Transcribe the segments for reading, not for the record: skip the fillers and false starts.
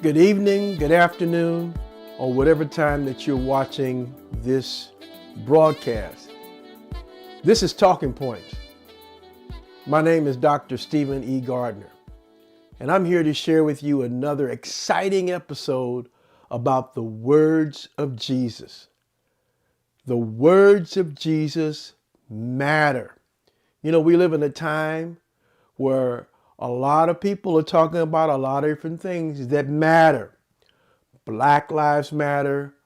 Good evening, good afternoon, or whatever time that you're watching this broadcast. This is Talking Points. My name is Dr. Stephen E. Gardner, and I'm here to share with you another exciting episode about the words of Jesus. The words of Jesus matter. You know, we live in a time where a lot of people are talking about a lot of different things that matter. Black lives matter.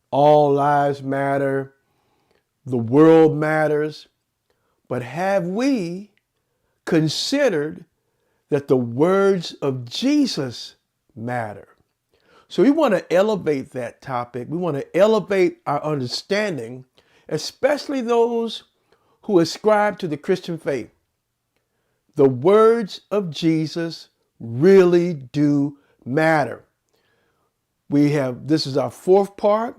All lives matter. The world matters. But have we considered that the words of Jesus matter? So we want to elevate that topic. We want to elevate our understanding, especially those who ascribe to the Christian faith. The words of Jesus really do matter. This is our fourth part.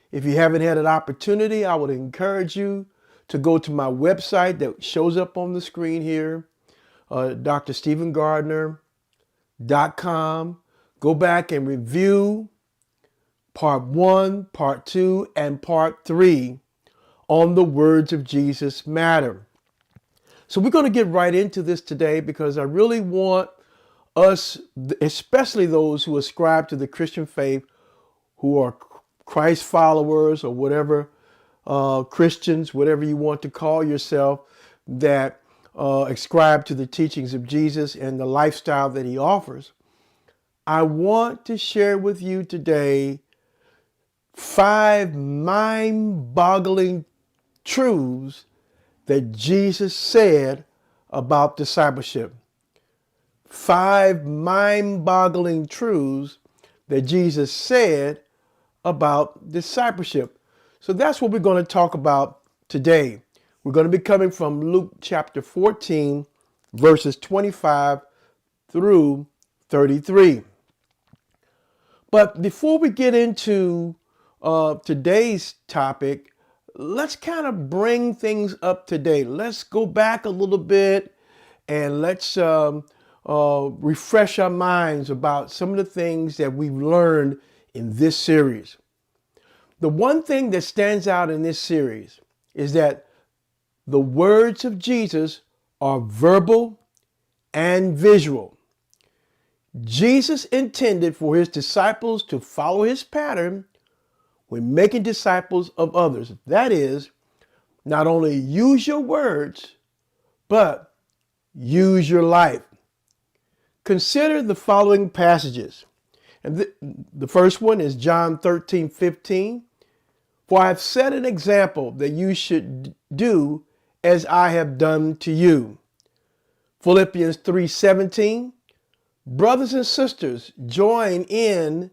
If you haven't had an opportunity, I would encourage you to go to my website that shows up on the screen here, drstephengardner.com. Go back and review part 1, part 2, and part 3 on the words of Jesus matter. So we're going to get right into this today because I really want us, especially those who ascribe to the Christian faith, who are Christ followers or whatever, Christians, whatever you want to call yourself, that ascribe to the teachings of Jesus and the lifestyle that he offers. I want to share with you today 5 mind-boggling truths that Jesus said about discipleship. 5 mind-boggling truths that Jesus said about discipleship. So that's what we're going to talk about today. We're going to be coming from Luke chapter 14, verses 25 through 33. But before we get into today's topic, let's kind of bring things up to date. Let's go back a little bit and let's refresh our minds about some of the things that we've learned in this series. The one thing that stands out in this series is that the words of Jesus are verbal and visual. Jesus intended for his disciples to follow his pattern when making disciples of others. That is, not only use your words, but use your life. Consider the following passages. And the first one is John 13:15. For I have set an example that you should do as I have done to you. Philippians 3:17. Brothers and sisters, join in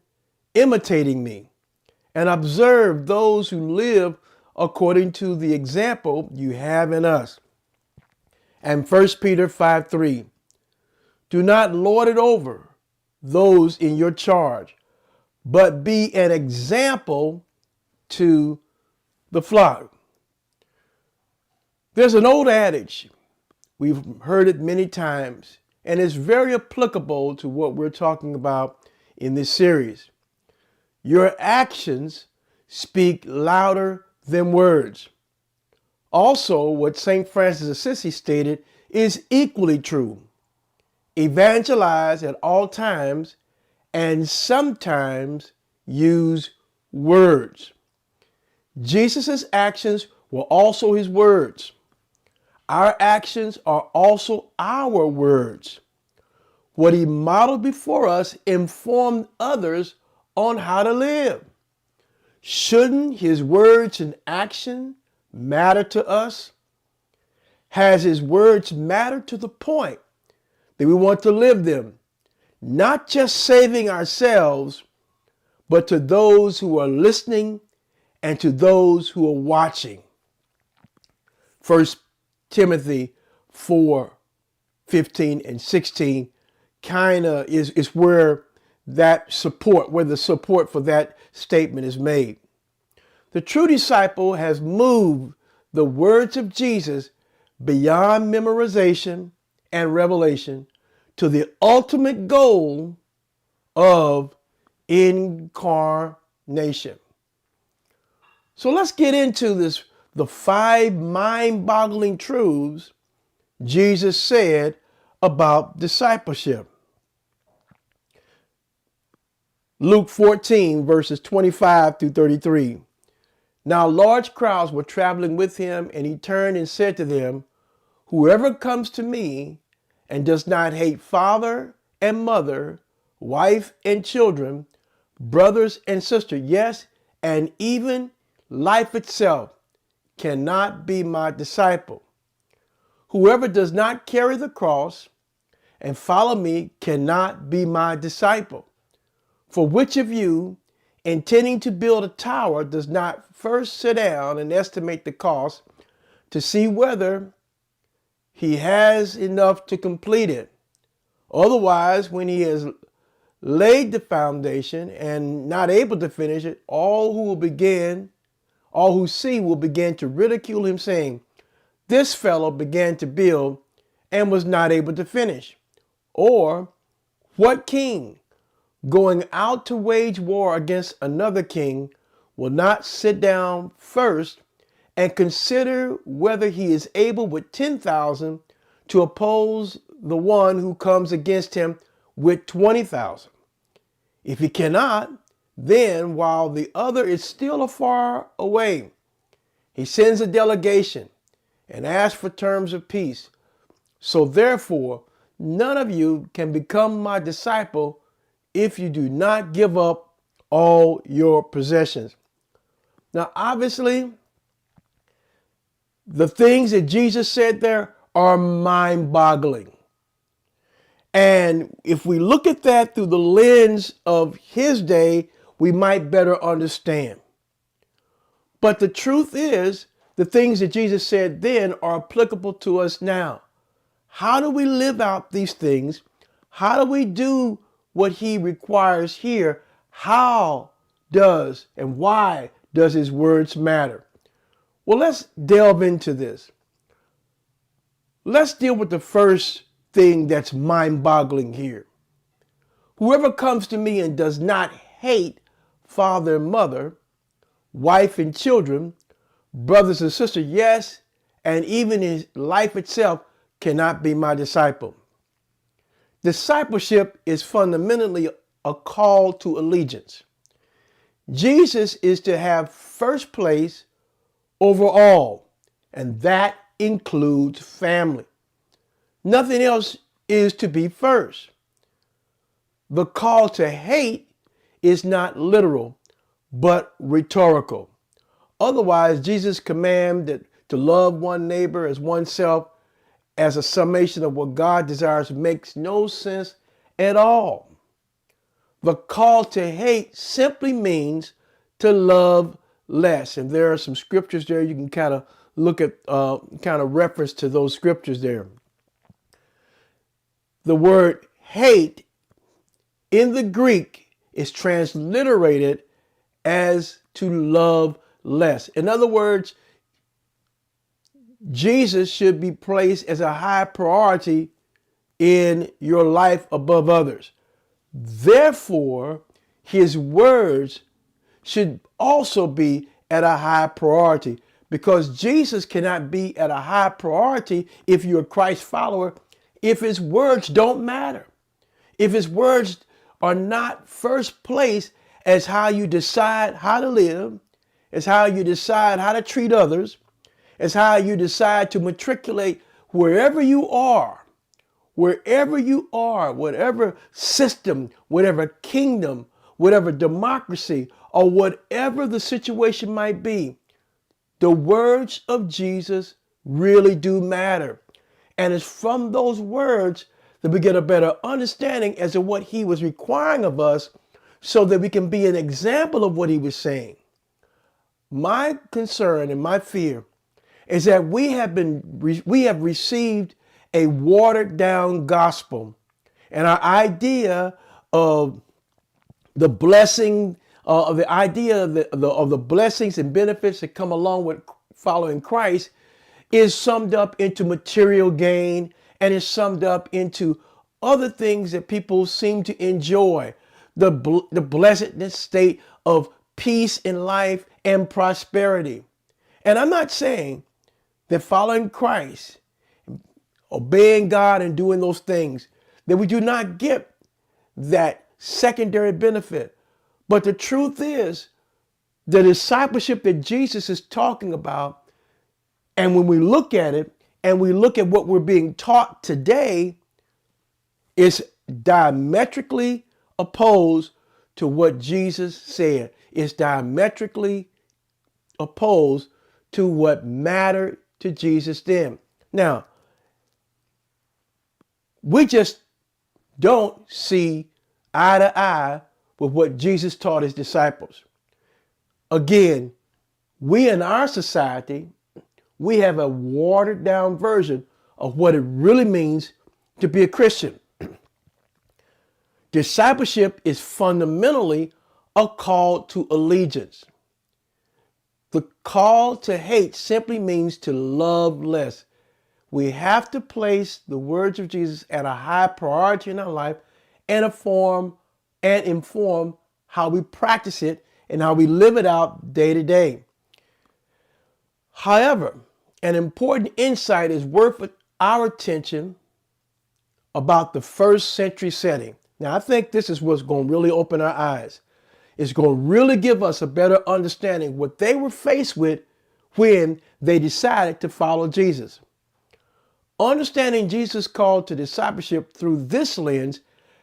imitating me and observe those who live according to the example you have in us. And 1 Peter 5:3. Do not lord it over those in your charge, but be an example to the flock. There's an old adage, we've heard it many times, and it's very applicable to what we're talking about in this series. Your actions speak louder than words. Also, what St. Francis of Assisi stated is equally true. Evangelize at all times and sometimes use words. Jesus' actions were also his words. Our actions are also our words. What he modeled before us informed others on how to live. Shouldn't his words and action matter to us? Has his words mattered to the point that we want to live them, not just saving ourselves, but to those who are listening and to those who are watching? 1 Timothy 4:15 and 16 kind of is where the support for that statement is made. The true disciple has moved the words of Jesus beyond memorization and revelation to the ultimate goal of incarnation. So let's get into this, the 5 mind-boggling truths Jesus said about discipleship. Luke 14, verses 25 through 33. Now large crowds were traveling with him, and he turned and said to them, whoever comes to me and does not hate father and mother, wife and children, brothers and sisters, yes, and even life itself, cannot be my disciple. Whoever does not carry the cross and follow me cannot be my disciple. For which of you, intending to build a tower, does not first sit down and estimate the cost to see whether he has enough to complete it? Otherwise, when he has laid the foundation and not able to finish it, all who see will begin to ridicule him, saying, this fellow began to build and was not able to finish. Or, what king, going out to wage war against another king, will not sit down first and consider whether he is able with 10,000 to oppose the one who comes against him with 20,000? If he cannot, then while the other is still afar away, he sends a delegation and asks for terms of peace. So therefore, none of you can become my disciple if you do not give up all your possessions. Now, obviously, the things that Jesus said there are mind-boggling. And if we look at that through the lens of his day, we might better understand. But the truth is, the things that Jesus said then are applicable to us now. How do we live out these things? How do we do what he requires here? How does and why does his words matter? Well, let's delve into this. Let's deal with the first thing that's mind-boggling here. Whoever comes to me and does not hate father and mother, wife and children, brothers and sisters, yes, and even his life itself, cannot be my disciple. Discipleship is fundamentally a call to allegiance. Jesus is to have first place over all, and that includes family. Nothing else is to be first. The call to hate is not literal, but rhetorical. Otherwise, Jesus' command that to love one neighbor as oneself as a summation of what God desires makes no sense at all. The call to hate simply means to love less. And there are some scriptures there you can kind of look at, kind of reference to those scriptures there. The word hate in the Greek is transliterated as to love less. In other words, Jesus should be placed as a high priority in your life above others. Therefore, his words should also be at a high priority, because Jesus cannot be at a high priority if you're a Christ follower if his words don't matter. If his words are not first place as how you decide how to live, as how you decide how to treat others, as how you decide to matriculate wherever you are, whatever system, whatever kingdom, whatever democracy, or whatever the situation might be, the words of Jesus really do matter. And it's from those words that we get a better understanding as to what he was requiring of us, so that we can be an example of what he was saying. My concern and my fear is that we have received a watered down gospel, and our idea of the blessing, of the blessings and benefits that come along with following Christ is summed up into material gain, and is summed up into other things that people seem to enjoy. the blessedness state of peace in life and prosperity. And I'm not saying that following Christ, obeying God and doing those things, that we do not get that secondary benefit. But the truth is, the discipleship that Jesus is talking about, and when we look at it and we look at what we're being taught today, is diametrically opposed to what Jesus said. It's diametrically opposed to what mattered to Jesus then. Now, we just don't see eye to eye with what Jesus taught his disciples. Again, we in our society, we have a watered down version of what it really means to be a Christian. Discipleship is fundamentally a call to allegiance. The call to hate simply means to love less. We have to place the words of Jesus at a high priority in our life and inform how we practice it and how we live it out day to day. However, an important insight is worth our attention about the first century setting. Now, I think this is what's going to really open our eyes. It's going to really give us a better understanding what they were faced with when they decided to follow Jesus. Understanding Jesus' call to discipleship through this lens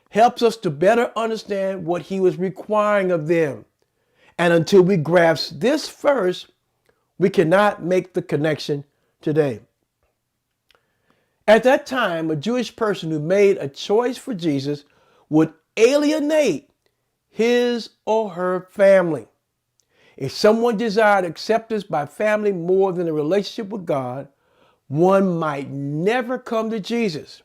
helps us to better understand what he was requiring of them. And until we grasp this first, we cannot make the connection today. At that time, a Jewish person who made a choice for Jesus would alienate his or her family. If someone desired acceptance by family more than a relationship with God, one might never come to Jesus,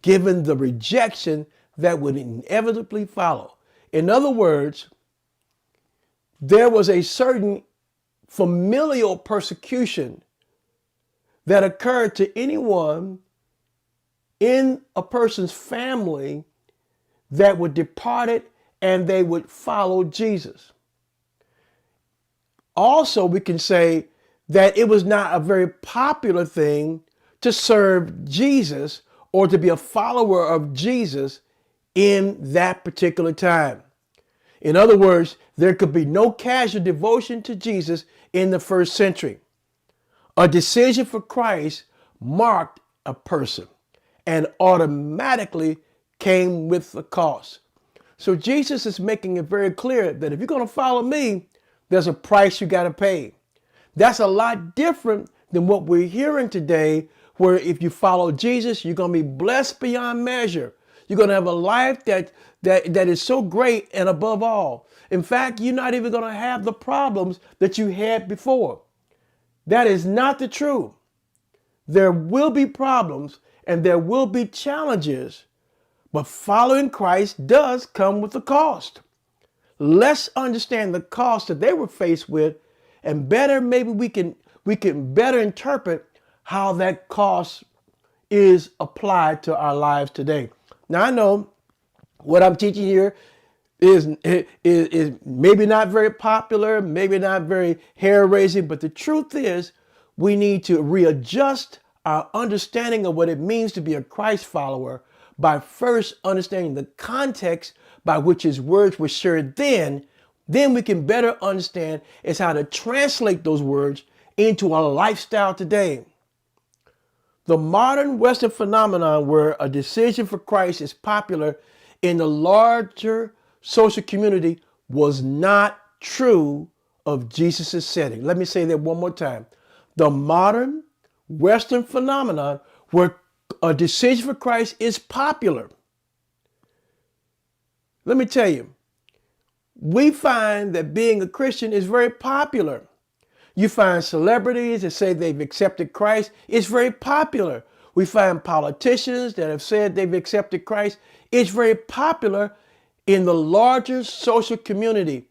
given the rejection that would inevitably follow. In other words, there was a certain familial persecution that occurred to anyone in a person's family that would depart it and they would follow Jesus. Also, we can say that it was not a very popular thing to serve Jesus or to be a follower of Jesus in that particular time. In other words, there could be no casual devotion to Jesus in the first century. A decision for Christ marked a person and automatically came with a cost. So Jesus is making it very clear that if you're going to follow me, there's a price you got to pay. That's a lot different than what we're hearing today, where if you follow Jesus, you're going to be blessed beyond measure. You're going to have a life that is so great and above all. In fact, you're not even going to have the problems that you had before. That is not the truth. There will be problems and there will be challenges, but following Christ does come with a cost. Let's understand the cost that they were faced with, and better, maybe we can better interpret how that cost is applied to our lives today. Now, I know what I'm teaching here is maybe not very popular, maybe not very hair-raising, but the truth is we need to readjust our understanding of what it means to be a Christ follower by first understanding the context by which his words were shared then we can better understand is how to translate those words into a lifestyle today. The modern Western phenomenon where a decision for Christ is popular in the larger social community was not true of Jesus' setting. Let me say that one more time. The modern Western phenomenon where a decision for Christ is popular. Let me tell you, we find that being a Christian is very popular. You find celebrities that say they've accepted Christ. It's very popular. We find politicians that have said they've accepted Christ. It's very popular in the larger social community.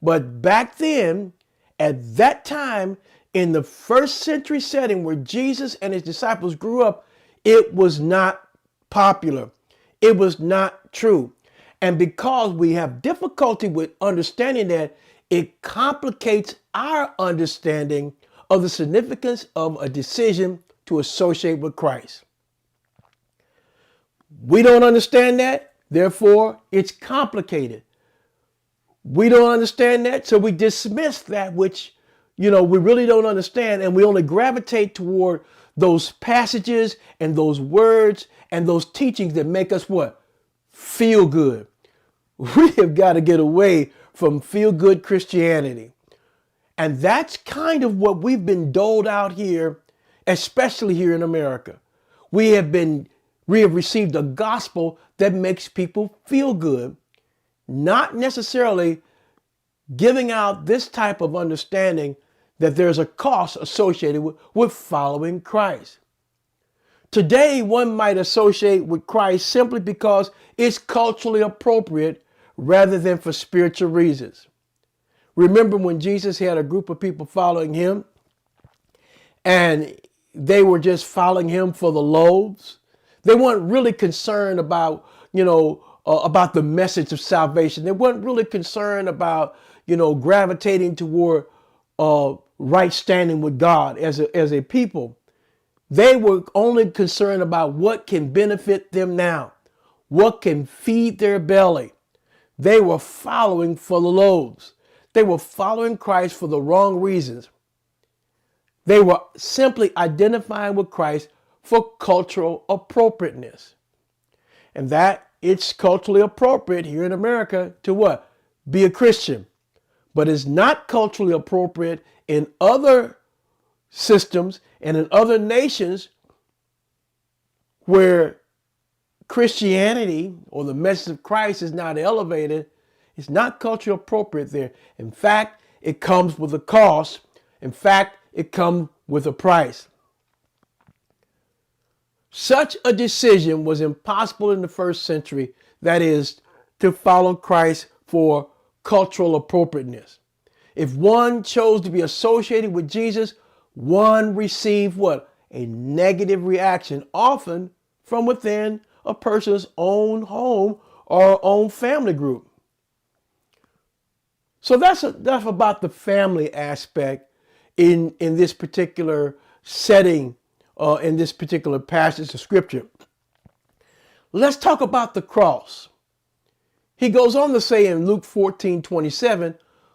But back then, at that time, in the first century setting where Jesus and his disciples grew up, it was not popular. It was not true. And because we have difficulty with understanding that, it complicates our understanding of the significance of a decision to associate with Christ. We don't understand that, therefore it's complicated. We don't understand that, so we dismiss that which, we really don't understand, and we only gravitate toward those passages and those words and those teachings that make us what? Feel good. We have got to get away from feel good Christianity. And that's kind of what we've been doled out here, especially here in America. We have received a gospel that makes people feel good, not necessarily giving out this type of understanding that there's a cost associated with following Christ. Today, one might associate with Christ simply because it's culturally appropriate rather than for spiritual reasons. Remember when Jesus had a group of people following him and they were just following him for the loaves? They weren't really concerned about, about the message of salvation. They weren't really concerned about, gravitating toward right standing with God as a people. They were only concerned about what can benefit them now, what can feed their belly. They were following for the loaves. They were following Christ for the wrong reasons. They were simply identifying with Christ for cultural appropriateness. And that it's culturally appropriate here in America to what? Be a Christian. But it's not culturally appropriate in other systems and in other nations where Christianity or the message of Christ is not elevated. It's not culturally appropriate there. In fact, it comes with a cost. In fact, it comes with a price. Such a decision was impossible in the first century, that is, to follow Christ for cultural appropriateness. If one chose to be associated with Jesus, one received what? A negative reaction, often from within a person's own home or own family group. So that's about the family aspect in this particular setting, in this particular passage of scripture. Let's talk about the cross. He goes on to say in Luke 14:27,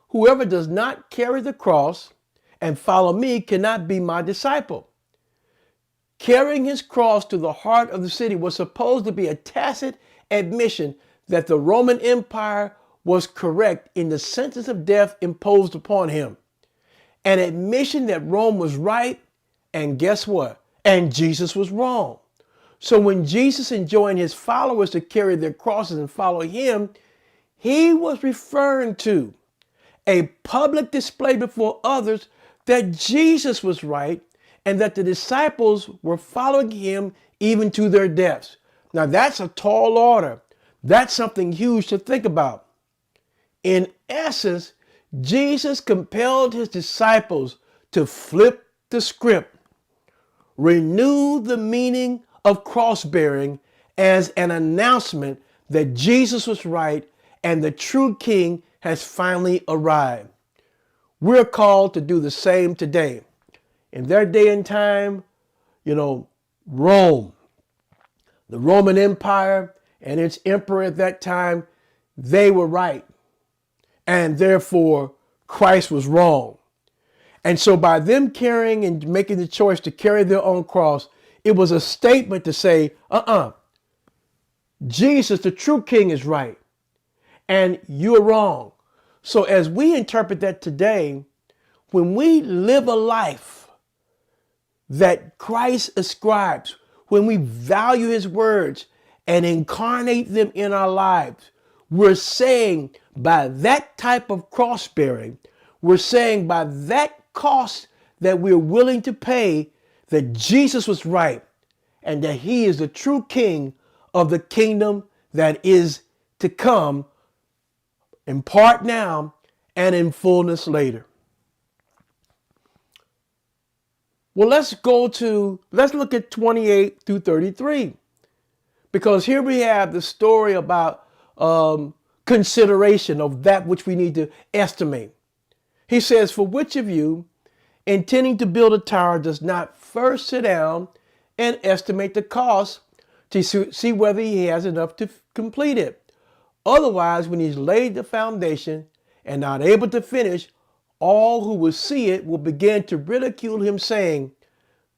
whoever does not carry the cross and follow me cannot be my disciple. Carrying his cross to the heart of the city was supposed to be a tacit admission that the Roman Empire was correct in the sentence of death imposed upon him. An admission that Rome was right, and guess what? And Jesus was wrong. So when Jesus enjoined his followers to carry their crosses and follow him, he was referring to a public display before others that Jesus was right and that the disciples were following him even to their deaths. Now that's a tall order. That's something huge to think about. In essence, Jesus compelled his disciples to flip the script, renew the meaning of cross-bearing as an announcement that Jesus was right and the true king has finally arrived. We're called to do the same today. In their day and time, Rome, the Roman Empire and its emperor at that time, they were right. And therefore, Christ was wrong. And so by them carrying and making the choice to carry their own cross, it was a statement to say, Jesus, the true king, is right. And you're wrong. So as we interpret that today, when we live a life that Christ ascribes, when we value his words and incarnate them in our lives, we're saying by that type of cross bearing, we're saying by that cost that we're willing to pay, that Jesus was right and that he is the true king of the kingdom that is to come, in part now and in fullness later. Well, let's look at 28 through 33. Because here we have the story about consideration of that which we need to estimate. He says, for which of you, intending to build a tower, does not first sit down and estimate the cost to see whether he has enough to complete it? Otherwise, when he's laid the foundation and not able to finish, all who will see it will begin to ridicule him, saying,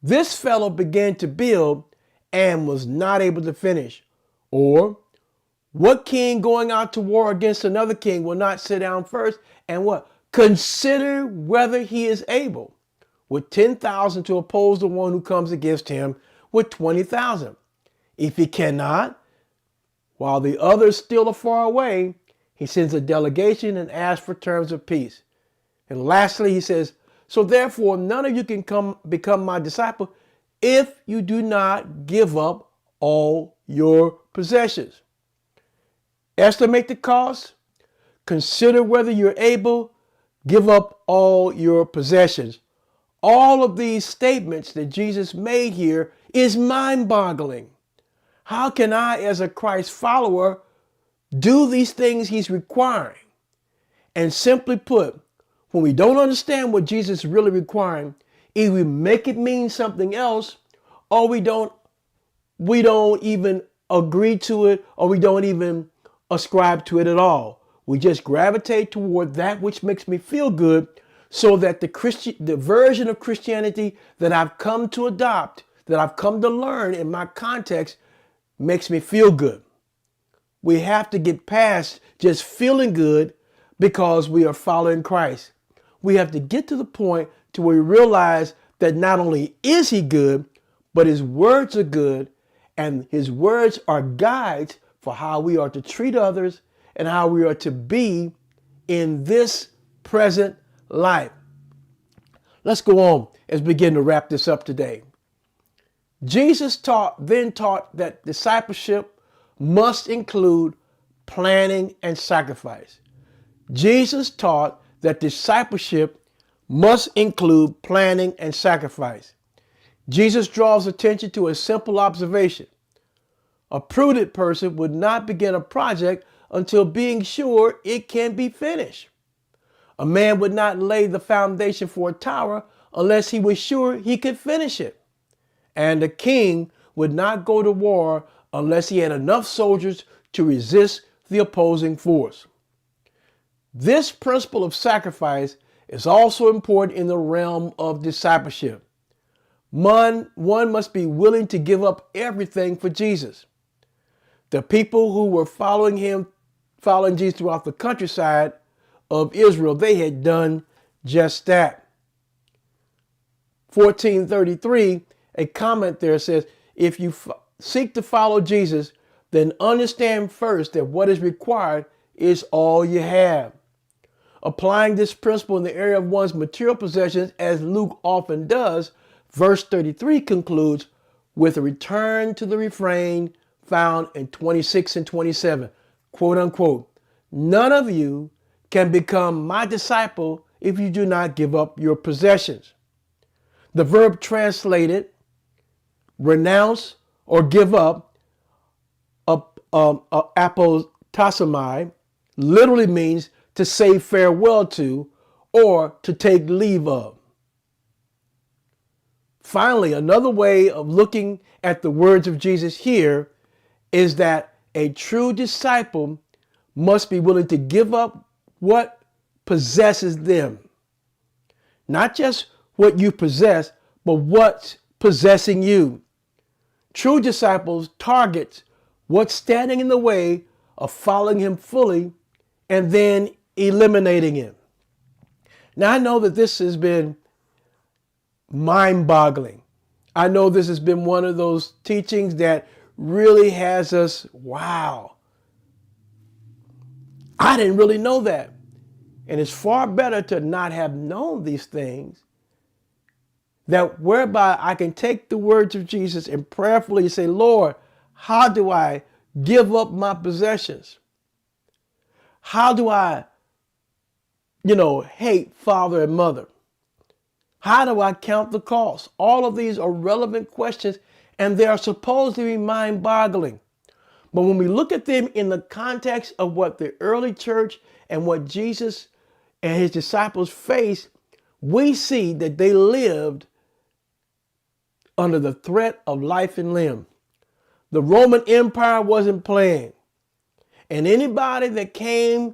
this fellow began to build and was not able to finish. Or, what king going out to war against another king will not sit down first and what? Consider whether he is able with 10,000 to oppose the one who comes against him with 20,000. If he cannot, while the others still are far away, he sends a delegation and asks for terms of peace. And lastly, he says, so therefore, none of you can become my disciple if you do not give up all your possessions. Estimate the cost, consider whether you're able, give up all your possessions. All of these statements that Jesus made here is mind-boggling. How can I, as a Christ follower, do these things he's requiring? And simply put, when we don't understand what Jesus is really requiring, either we make it mean something else, or we don't even agree to it, or we don't even ascribe to it at all. We just gravitate toward that which makes me feel good, so that the version of Christianity that I've come to adopt, that I've come to learn in my context, makes me feel good. We have to get past just feeling good because we are following Christ. We have to get to the point to where we realize that not only is he good, but his words are good, and his words are guides for how we are to treat others and how we are to be in this present life. Let's go on as we begin to wrap this up today. Jesus then taught that discipleship must include planning and sacrifice. Jesus taught that discipleship must include planning and sacrifice. Jesus draws attention to a simple observation. A prudent person would not begin a project until being sure it can be finished. A man would not lay the foundation for a tower unless he was sure he could finish it. And a king would not go to war unless he had enough soldiers to resist the opposing force. This principle of sacrifice is also important in the realm of discipleship. One must be willing to give up everything for Jesus. The people who were following Jesus throughout the countryside of Israel, they had done just that. 1433, a comment there says, if you seek to follow Jesus, then understand first that what is required is all you have. Applying this principle in the area of one's material possessions, as Luke often does, verse 33 concludes with a return to the refrain found in 26 and 27, quote unquote, none of you can become my disciple if you do not give up your possessions. The verb translated renounce or give up, apotasomai, literally means to say farewell to or to take leave of. Finally, another way of looking at the words of Jesus here is that a true disciple must be willing to give up what possesses them. Not just what you possess, but what's possessing you. True disciples target what's standing in the way of following him fully and then eliminating him. Now, I know that this has been mind-boggling. I know this has been one of those teachings that really has us, wow, I didn't really know that. And it's far better to not have known these things, that whereby I can take the words of Jesus and prayerfully say, Lord, how do I give up my possessions? How do I, hate father and mother? How do I count the cost? All of these are relevant questions, and they are supposed to be mind-boggling. But when we look at them in the context of what the early church and what Jesus and his disciples faced, we see that they lived under the threat of life and limb. The Roman Empire wasn't playing. And anybody that came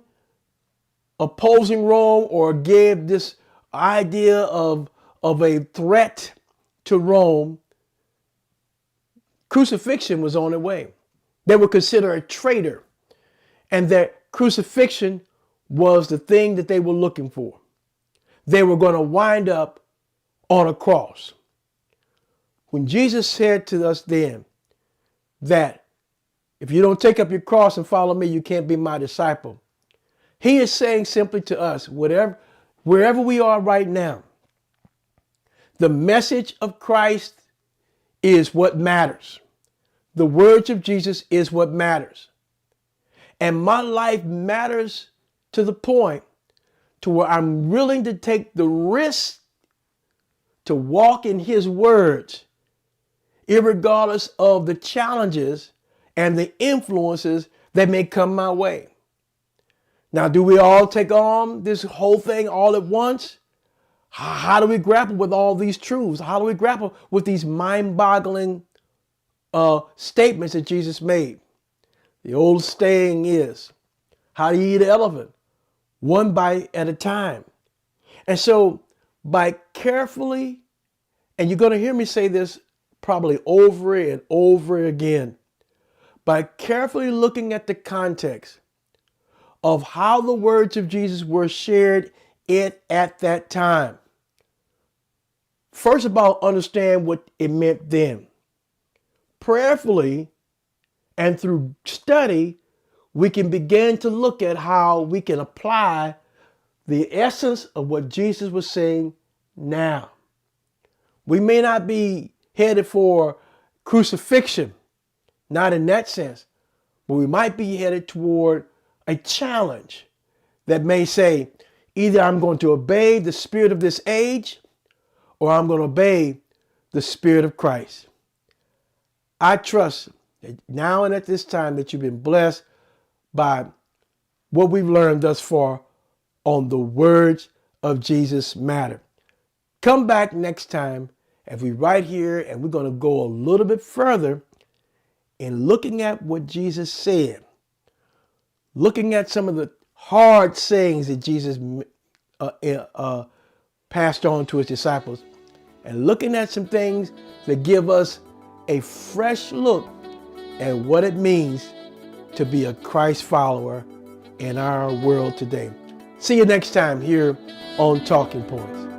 opposing Rome or gave this idea of a threat to Rome, crucifixion was on the way. They were considered a traitor, and that crucifixion was the thing that they were looking for. They were going to wind up on a cross. When Jesus said to us then that if you don't take up your cross and follow me, you can't be my disciple, he is saying simply to us, wherever we are right now, the message of Christ is what matters. The words of Jesus is what matters. And my life matters to the point to where I'm willing to take the risk to walk in his words, irregardless of the challenges and the influences that may come my way. Now, do we all take on this whole thing all at once? How do we grapple with all these truths? How do we grapple with these mind-boggling statements that Jesus made? The old saying is, how do you eat an elephant? One bite at a time. And so by carefully, and you're going to hear me say this probably over and over again, by carefully looking at the context of how the words of Jesus were shared at that time. First of all, understand what it meant then. Prayerfully and through study, we can begin to look at how we can apply the essence of what Jesus was saying now. We may not be headed for crucifixion, not in that sense, but we might be headed toward a challenge that may say, either I'm going to obey the spirit of this age or I'm going to obey the Spirit of Christ. I trust that now and at this time that you've been blessed by what we've learned thus far on the words of Jesus matter. Come back next time as we right here and we're going to go a little bit further in looking at what Jesus said, looking at some of the hard sayings that Jesus passed on to his disciples, and looking at some things that give us a fresh look at what it means to be a Christ follower in our world today. See you next time here on Talking Points.